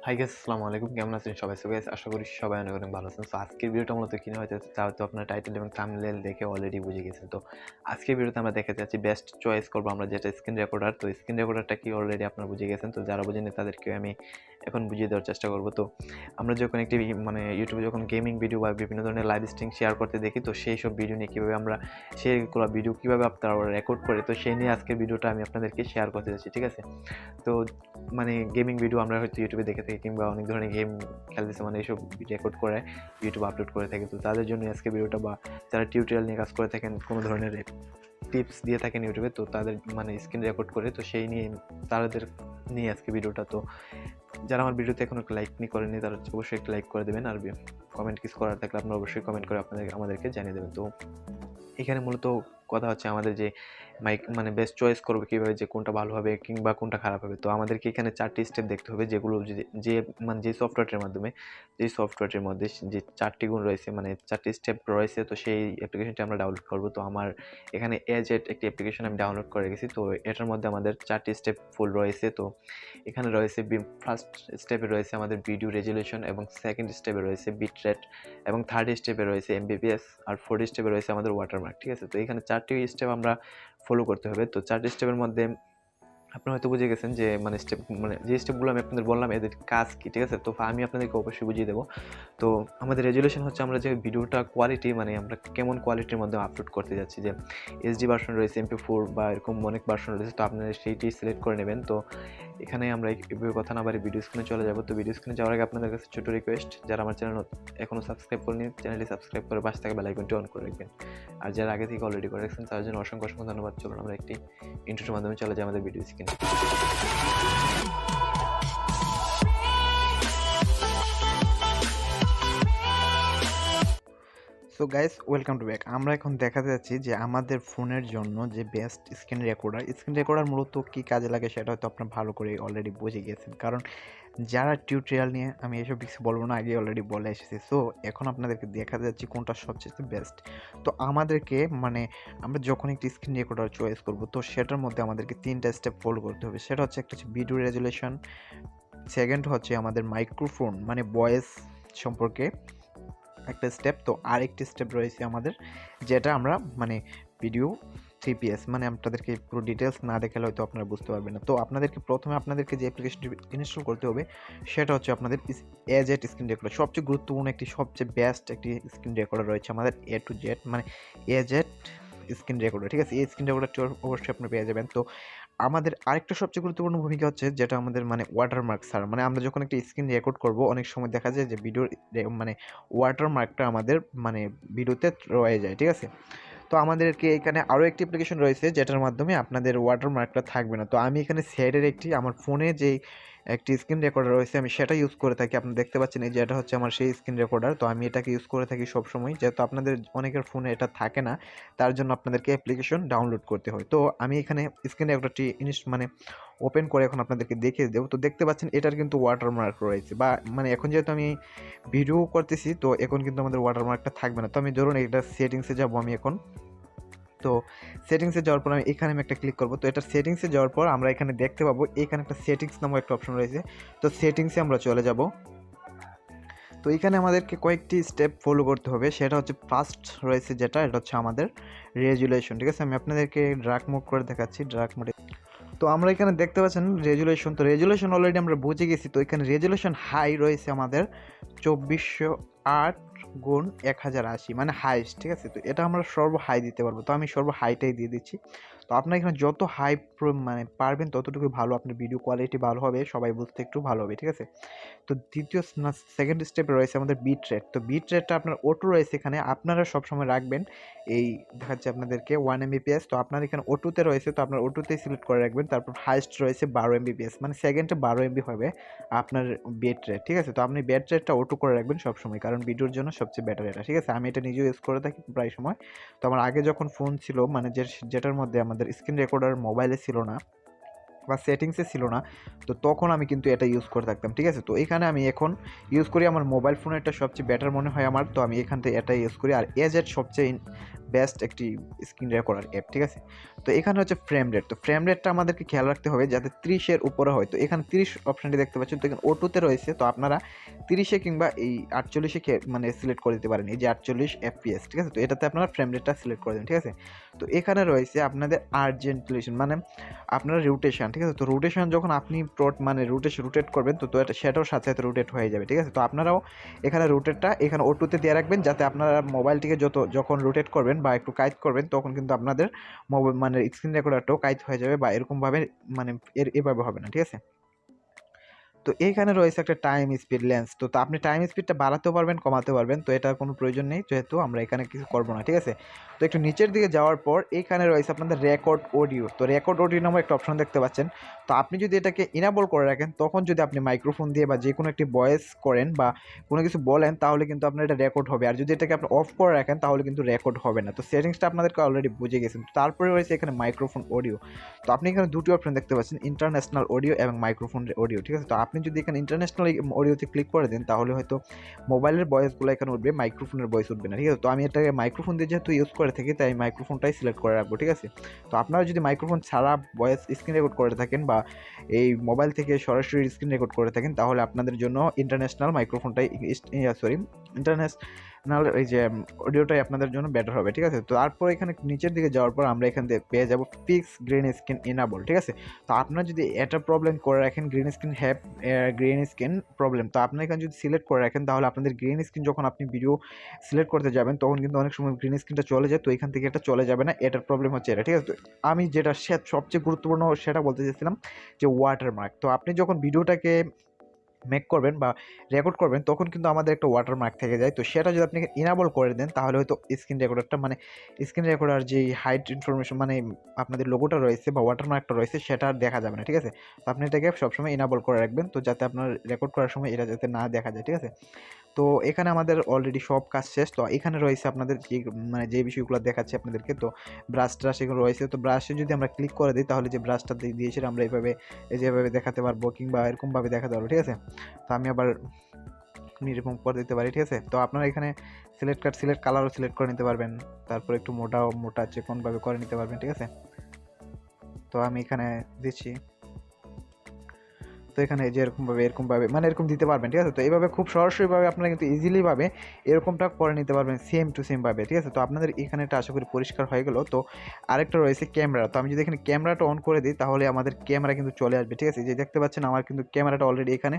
Hi guys, আসসালামু আলাইকুম। কেমন আছেন সবাই? সো গাইস, আশা করি সবাই অনেক অনেক ভালো আছেন। সো আজকের ভিডিওটা মূলত কি নিয়ে হতে যাচ্ছে তা হয়তো আপনার টাইটেল এবং থাম্বনেল দেখে অলরেডি বুঝে গেছেন। তো আজকের ভিডিওতে আমরা দেখাতে যাচ্ছি বেস্ট চয়েস করবো আমরা, যেটা স্ক্রিন রেকর্ডার। তো স্ক্রিন রেকর্ডারটা কি অলরেডি আপনারা বুঝে গেছেন। তো যারা বুঝেনি তাদেরকে আমি এখন বুঝিয়ে দেওয়ার চেষ্টা করবো। তো আমরা যখন একটি ইউটিউবে যখন গেমিং ভিডিও বা বিভিন্ন ধরনের লাইভ স্ট্রিম শেয়ার করতে দেখি, তো সেই সব ভিডিও নিয়ে কীভাবে আমরা সেইগুলো ভিডিও কীভাবে আপনারা রেকর্ড করে, তো সেই নিয়ে আজকের ভিডিওটা আমি আপনাদেরকে শেয়ার করতে যাচ্ছি, ঠিক আছে? তো গেমিং ভিডিও আমরা হয়তো ইউটিউবে দেখে থাকি, কিংবা অনেক ধরনের গেম খেলতেছে, এইসব রেকর্ড করে ইউটিউবে আপলোড করে থাকি। তো তাদের জন্য আজকে ভিডিওটা, বা যারা টিউটোরিয়াল নিয়ে কাজ করে থাকেন, কোনো ধরনের টিপস দিয়ে থাকেন ইউটিউবে, তো তাদের স্ক্রিন রেকর্ড করে, তো সেই নিয়ে তাদের নিয়ে আজকে ভিডিওটা। তো যারা আমার ভিডিওতে এখনো লাইক করেনি তারা অবশ্যই একটা লাইক করে দেবেন, আর কমেন্ট কিছু করার থাকলে আপনারা অবশ্যই কমেন্ট করে আমাদেরকে জানিয়ে দেবেন। তো এখানে মূলত কথা হচ্ছে আমাদের যে মাইক বেস্ট চয়েস করবো কীভাবে, যে কোনটা ভালো হবে কিংবা কোনটা খারাপ হবে। তো আমাদেরকে এখানে 4টি স্টেপ দেখতে হবে, যেগুলো যে যে সফটওয়্যারটির মাধ্যমে, যে সফটওয়্যারটির মধ্যে যে 4টি গুণ রয়েছে, 4টি স্টেপ রয়েছে, তো সেই অ্যাপ্লিকেশনটি আমরা ডাউনলোড করব। তো আমার এখানে এজেট একটি অ্যাপ্লিকেশন আমি ডাউনলোড করে রেখেছি। তো এটার মধ্যে আমাদের 4টি স্টেপ ফুল রয়েছে। তো এখানে রয়েছে ফার্স্ট স্টেপে রয়েছে আমাদের ভিডিও রেজুলেশন, এবং সেকেন্ড স্টেপে রয়েছে বিট রেট, এবং থার্ড স্টেপে রয়েছে এমবিপিএস, আর ফোর্থ স্টেপে রয়েছে আমাদের ওয়াটারমার্ক, ঠিক আছে? তো এখানে 4টি স্টেপ আমরা ফলো করতে হবে। তো 4টি স্টেপের মধ্যে আপনারা হয়তো বুঝে গেছেন যে যে স্টেপগুলো আমি আপনাদের বললাম এদের কাজ কি, ঠিক আছে? তো আমি আপনাদেরকে অবশ্যই বুঝিয়ে দেবো। তো আমাদের রেজুলেশন হচ্ছে আমরা যে ভিডিওটা কোয়ালিটি, আমরা কেমন কোয়ালিটির মধ্যে আপলোড করতে যাচ্ছি, যে এইচডি ভার্সন রয়েছে, MP4 বা এরকম অনেক ভার্সন রয়েছে, তো আপনারা সেইটি সিলেক্ট করে নেবেন। তো এখানে আমরা এভাবে কথা না বাড়ি ভিডিও স্ক্রিনে চলে যাব। তো ভিডিও স্ক্রিনে যাওয়ার আগে আপনাদের কাছে ছোট রিকোয়েস্ট, যারা আমার চ্যানেল এখনও সাবস্ক্রাইব করেনি, চ্যানেলটি সাবস্ক্রাইব করে পাশে থাকা বেল আইকনটি অন করে রাখবেন। আর যারা আগে থেকে অলরেডি করে রাখছেন তার জন্য অসংখ্য অসংখ্য ধন্যবাদ। চলুন আমরা একটি ইন্ট্রোর মাধ্যমে চলে যাই আমাদের ভিডিও স্ক্রিনে। So guys, welcome to back. আমরা এখন দেখাতে যাচ্ছি যে আমাদের ফোনের জন্য যে বেস্ট স্ক্রিন রেকর্ডার মূলত কী কাজে লাগে সেটা হয়তো আপনারা ভালো করে অলরেডি বুঝে গিয়েছেন, কারণ যারা টিউটোরিয়াল নিয়ে আমি এসব কিছু বলবো না, আগে অলরেডি বলে এসেছি। সো এখন আপনাদেরকে দেখাতে যাচ্ছি কোনটা সবচেয়ে বেস্ট। তো আমাদেরকে আমরা যখন একটি স্ক্রিন রেকর্ডার চয়েস করব, তো সেটার মধ্যে আমাদেরকে 3টা স্টেপ ফলো করতে হবে। সেটা হচ্ছে, একটা হচ্ছে ভিডিও রেজুলেশন, সেকেন্ড হচ্ছে আমাদের মাইক্রোফোন ভয়েস সম্পর্কে একটা স্টেপ। তো আরেকটি স্টেপ রয়েছে আমাদের, যেটা আমরা ভিডিও 3PS, আপনাদেরকে পুরো ডিটেলস না দেখালে হয়তো আপনারা বুঝতে পারবেন না। তো প্রথমে আপনাদেরকে যে অ্যাপ্লিকেশনটি ইনস্টল করতে হবে সেটা হচ্ছে আপনাদের এজেট স্ক্রিন রেকর্ডার। সবচেয়ে গুরুত্বপূর্ণ সবচেয়ে বেস্ট একটি স্ক্রিন রেকর্ডার রয়েছে আমাদের A to Z, AZ screen recorder, ঠিক আছে? এই স্ক্রিন রেকর্ডারটি অবশ্যই আপনি পেয়ে যাবেন। তো আমাদের আরেকটা সবচেয়ে গুরুত্বপূর্ণ ভূমিকা হচ্ছে, যেটা আমাদের ওয়াটারমার্ক ছাড়া, আমরা যখন একটা স্ক্রিন রেকর্ড করব, অনেক সময় দেখা যায় যে ভিডিওর ওয়াটারমার্কটা আমাদের ভিডিওতে রয়ে যায়, ঠিক আছে? তো আমাদেরকে এখানে আরও একটি অ্যাপ্লিকেশন রয়েছে যেটার মাধ্যমে আপনাদের ওয়াটারমার্কটা থাকবে না। তো আমি এখানে সাইডের আমার ফোনে যেই একটি স্ক্রিন রেকর্ডার রয়েছে, আমি সেটা ইউজ করে থাকি। আপনি দেখতে পাচ্ছেন এই যে এটা হচ্ছে আমার সেই স্ক্রিন রেকর্ডার। তো আমি এটাকে ইউজ করে থাকি সবসময়, যেহেতু আপনাদের অনেকের ফোনে এটা থাকে না, তার জন্য আপনাদেরকে অ্যাপ্লিকেশন ডাউনলোড করতে হয়। তো আমি এখানে স্ক্রিন রেকর্ডারটি ওপেন করে এখন আপনাদেরকে দেখিয়ে দেবো। তো দেখতে পাচ্ছেন এটার কিন্তু ওয়াটারমার্ক রয়েছে, বা এখন যেহেতু আমি ভিডিও করতেছি, তো এখন কিন্তু আমাদের ওয়াটারমার্কটা থাকবে না। তো আমি ধরুন এটা সেটিংসে যাবো আমি এখন। তো সেটিংসে যাওয়ার পর আমি একটা ক্লিক করব। তো এটা সেটিংসে যাওয়ার পর আমরা এখানে দেখতে পাবো এখানে একটা সেটিংস নামক একটা অপশন রয়েছে। তো সেটিংসে আমরা চলে যাব। তো এখানে আমাদেরকে কয়েকটি স্টেপ ফলো করতে হবে। সেটা হচ্ছে ফার্স্ট রয়েছে যেটা, এটা হচ্ছে আমাদের রেজুলেশন, ঠিক আছে? আমি আপনাদেরকে ড্রাগ মোড করে দেখাচ্ছি, ড্রাগ মোডে। তো আমরা এখানে দেখতে পাচ্ছেন রেজুলেশন। তো রেজুলেশন অলরেডি আমরা বুঝে গেছি। তো এখানে রেজুলেশন হাই রয়েছে আমাদের 2408x1080, হাইস্ট, ঠিক আছে? তো এটা আমরা সর্ব হাই দিতে পারবো। তো আমি সর্ব হাইটাই দিয়ে দিচ্ছি। তো আপনার এখানে যত হাই পারবেন ততটুকু ভালো, আপনার ভিডিও কোয়ালিটি ভালো হবে, সবাই বুঝতে একটু ভালো হবে, ঠিক আছে? তো সেকেন্ড স্টেপে রয়েছে আমাদের বিট রেট। তো বিট রেটটা আপনার অটো রয়েছে এখানে, আপনারা সবসময় রাখবেন এই দেখাচ্ছে আপনাদেরকে 1 Mbps। তো আপনার এখানে অটোতে রয়েছে, তো আপনার অটোতেই সিলেক্ট করে রাখবেন। তারপর হাইস্ট রয়েছে 12 Mbps, সেকেন্ডে 12 MB হবে আপনার বিট রেট, ঠিক আছে? তো আপনি বিট রেটটা অটো করে রাখবেন সবসময়, কারণ ভিডিওর জন্য সবচেয়ে বেটার এটা, ঠিক আছে? আমি এটা নিজেও ইউজ করে থাকি প্রায় সময়। তো আমার আগে যখন ফোন ছিল যেটার মধ্যে আমাদের স্ক্রিন রেকর্ডার মোবাইলে ছিল না, বা সেটিংসে ছিল না, তো তখন আমি কিন্তু এটা ইউজ করে থাকতাম, ঠিক আছে। তো এখানে আমি এখন ইউজ করি, আমার মোবাইল ফোনেরটা সবচেয়ে বেটার মনে হয় আমার, তো আমি এখান থেকে এটা ইউজ করি। আর এজেড সবচেয়ে বেস্ট একটি স্ক্রিন রেকর্ডার অ্যাপ, ঠিক আছে। তো এখানে হচ্ছে ফ্রেম রেট, তো ফ্রেম রেটটা আমাদেরকে খেয়াল রাখতে হবে যাতে 30-এর উপরে হয়। তো এখানে 30 অপশানটি দেখতে পাচ্ছেন, তো এখানে অটোতে রয়েছে, তো আপনারা 30-এ কিংবা এই 48-এ মানে সিলেক্ট করে দিতে পারেন, এই যে 48 FPS, ঠিক আছে। তো এটাতে আপনারা ফ্রেম রেটটা সিলেক্ট করে দেন, ঠিক আছে। তো এখানে রয়েছে আপনাদের আর্জেন্টুলেশন, মানে আপনার রোটেশন, ঠিক আছে। তো রোটেশন যখন আপনি মানে রোটেট করবেন, তো এটা সেটাও সাথে সাথে রোটেট হয়ে যাবে, ঠিক আছে। তো আপনারাও এখানে রোটেটটা এখানে অটোতে দিয়ে রাখবেন, যাতে আপনারা মোবাইলটিকে যখন রোটেট করবেন বা একটু কাইট করবেন, তখন কিন্তু আপনাদের মোবাইল মানে স্ক্রিন রেকর্ডারটাও কাইট হয়ে যাবে, বা এরকমভাবে মানে এভাবে হবে না, ঠিক আছে। তো এইখানে রয়েছে একটা টাইম স্পিড লেন্স, তো আপনি টাইম স্পিডটা বাড়াতেও পারবেন, কমাতে পারবেন, তো এটার কোনো প্রয়োজন নেই, যেহেতু আমরা এখানে কিছু করবো না, ঠিক আছে। তো একটু নিচের দিকে যাওয়ার পর এইখানে রয়েছে আপনাদের রেকর্ড অডিও, তো রেকর্ড অডিও নামে একটা অপশন দেখতে পাচ্ছেন। তো আপনি যদি এটাকে ইনাবল করে রাখেন, তখন যদি আপনি মাইক্রোফোন দিয়ে বা যে কোনো একটি ভয়েস করেন বা কোনো কিছু বলেন, তাহলে কিন্তু আপনার এটা রেকর্ড হবে। আর যদি এটাকে আপনি অফ করে রাখেন, তাহলে কিন্তু রেকর্ড হবে না। তো সেটিংসটা আপনাদেরকে অলরেডি বুঝে গেছেন। তারপরে রয়েছে এখানে মাইক্রোফোন অডিও, তো আপনি এখানে দুটি অপশন দেখতে পাচ্ছেন, ইন্টারন্যাশনাল অডিও এবং মাইক্রোফোন অডিও, ঠিক আছে। তো আপনি যদি এখানে ইন্টারন্যাশনাল অডিওতে ক্লিক করে দেন, তাহলে হয়তো মোবাইলের ভয়েসগুলো এখানে উঠবে, মাইক্রোফোনের ভয়েস উঠবে না, ঠিক আছে। তো আমি এটাকে মাইক্রোফোন দিয়ে যেহেতু ইউজ করে থাকি, তাই মাইক্রোফোনটাই সিলেক্ট করে রাখবো, ঠিক আছে। তো আপনারা যদি মাইক্রোফোন ছাড়া ভয়েস স্ক্রিন রেকর্ড করে থাকেন বা এই মোবাইল থেকে সরাসরি স্ক্রিন রেকর্ড করে থাকেন, তাহলে আপনাদের জন্য ইন্টারন্যাশনাল মাইক্রোফোনটাই ইন্টারন্যাশনাল এই যে অডিওটাই আপনাদের জন্য বেটার হবে, ঠিক আছে। তো তারপর এখানে নিচের দিকে যাওয়ার পর আমরা এখান থেকে পেয়ে যাবো ফিক্স গ্রিন স্ক্রিন ইনাবল, ঠিক আছে। তো আপনারা যদি এটা প্রবলেম করে রাখেন, গ্রিন স্ক্রিন প্রবলেম, তো আপনারা এখানে যদি সিলেক্ট করে রাখেন, তাহলে আপনাদের গ্রিন স্ক্রিন যখন আপনি ভিডিও সিলেক্ট করতে যাবেন, তখন কিন্তু অনেক সময় গ্রিন স্ক্রিনটা চলে যায়, তো এখান থেকে এটা চলে যাবে না, এটার প্রবলেম হচ্ছে এটা, ঠিক আছে। তো আমি যেটা সবচেয়ে গুরুত্বপূর্ণ সেটা বলতে চাইছিলাম, যে ওয়াটারমার্ক। তো আপনি যখন ভিডিওটাকে মেক করবেন বা রেকর্ড করবেন, তখন কিন্তু আমাদের একটা ওয়াটারমার্ক থেকে যায়, তো সেটা যদি আপনি ইনাবল করে দেন, তাহলে হয়তো স্ক্রিন রেকর্ডার যে হাইট ইনফরমেশন মানে আপনাদের লোগোটা রয়েছে বা ওয়াটারমার্কটা রয়েছে, সেটা আর দেখা যাবে না, ঠিক আছে। তো আপনি এটাকে সবসময় ইনাবল করে রাখবেন, তো যাতে আপনার রেকর্ড করার সময় এটা যাতে না দেখা যায়, ঠিক আছে। তো এখানে আমাদের অলরেডি সব কাজ শেষ। তো এখানে রয়েছে আপনাদের যে বিষয়গুলো দেখাচ্ছি আপনাদেরকে, তো ব্রাশ এগুলো রয়েছে। তো ব্রাশে যদি আমরা ক্লিক করে দিই, তাহলে যে ব্রাশটা দিয়েছি আমরা এইভাবে যেভাবে দেখাতে পারবো, কিংবা এরকমভাবে দেখাতে পারবো, ঠিক আছে। তো আমি আবার এরকম করে দিতে পারি, ঠিক আছে। তো আপনারা এখানে সিলেক্ট কালারও সিলেক্ট করে নিতে পারবেন, তারপর একটু মোটা চিকনভাবে করে নিতে পারবেন, ঠিক আছে। তো আমি এখানে দিচ্ছি, তো এখানে যে এরকমভাবে মানে এরকম দিতে পারবেন, ঠিক আছে। তো এইভাবে খুব সরাসরিভাবে আপনারা কিন্তু ইজিলিভাবে এরকমটা করে নিতে পারবেন, সেম টু সেমভাবে, ঠিক আছে। তো আপনাদের এখানে এটা আশা করি পরিষ্কার হয়ে গেল। তো আরেকটা রয়েছে ক্যামেরা, তো আমি যদি এখানে ক্যামেরাটা অন করে দিই, তাহলে আমাদের ক্যামেরা কিন্তু চলে আসবে, ঠিক আছে। যে দেখতে পাচ্ছেন আমার কিন্তু ক্যামেরাটা অলরেডি এখানে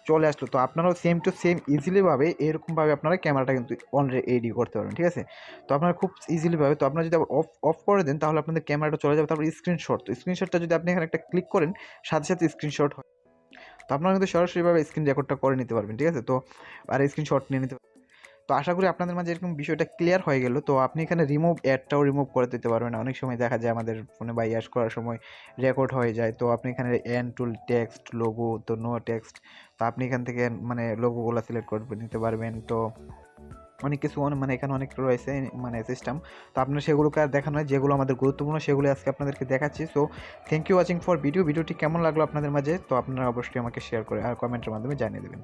চলে আসলো। তো আপনারাও সেম টু সেম ইজিলিভাবে এরকমভাবে আপনারা ক্যামেরাটা কিন্তু অলরেডি করতে পারবেন, ঠিক আছে। তো আপনারা খুব ইজিলিভাবে, তো আপনারা যদি আবার অফ করে দেন, তাহলে আপনাদের ক্যামেরাটা চলে যাবে। তারপর স্ক্রিনশট, তো স্ক্রিনশটটা যদি আপনি এখানে একটা ক্লিক করেন, সাথে সাথে স্ক্রিনশট, তো আপনারা কিন্তু সরাসরিভাবে স্ক্রিন রেকর্ডটা করে নিতে পারবেন, ঠিক আছে। তো আর স্ক্রিনশট নিয়ে নিতে পারবেন। তো আশা করি আপনাদের মাঝে এরকম বিষয়টা ক্লিয়ার হয়ে গেল। তো আপনি এখানে অ্যাডটাও রিমুভ করে দিতে পারবেন। অনেক সময় দেখা যায় আমাদের ফোনে বা ইয়াস করার সময় রেকর্ড হয়ে যায়, তো আপনি এখানে এন্ড টুল টেক্সট লোগো, তো নো টেক্সট, তো আপনি এখান থেকে মানে লোগোগুলো সিলেক্ট করে নিতে পারবেন। তো অনেক কিছু মানে এখানে অনেক রয়েছে মানে সিস্টেম, তো আপনার সেগুলোকে আর দেখানো হয়, যেগুলো আমাদের গুরুত্বপূর্ণ সেগুলো আজকে আপনাদেরকে দেখাচ্ছি। So thank you watching for ভিডিওটি কেমন লাগলো আপনাদের মাঝে, তো আপনারা অবশ্যই আমাকে শেয়ার করে আর কমেন্টের মাধ্যমে জানিয়ে দেবেন।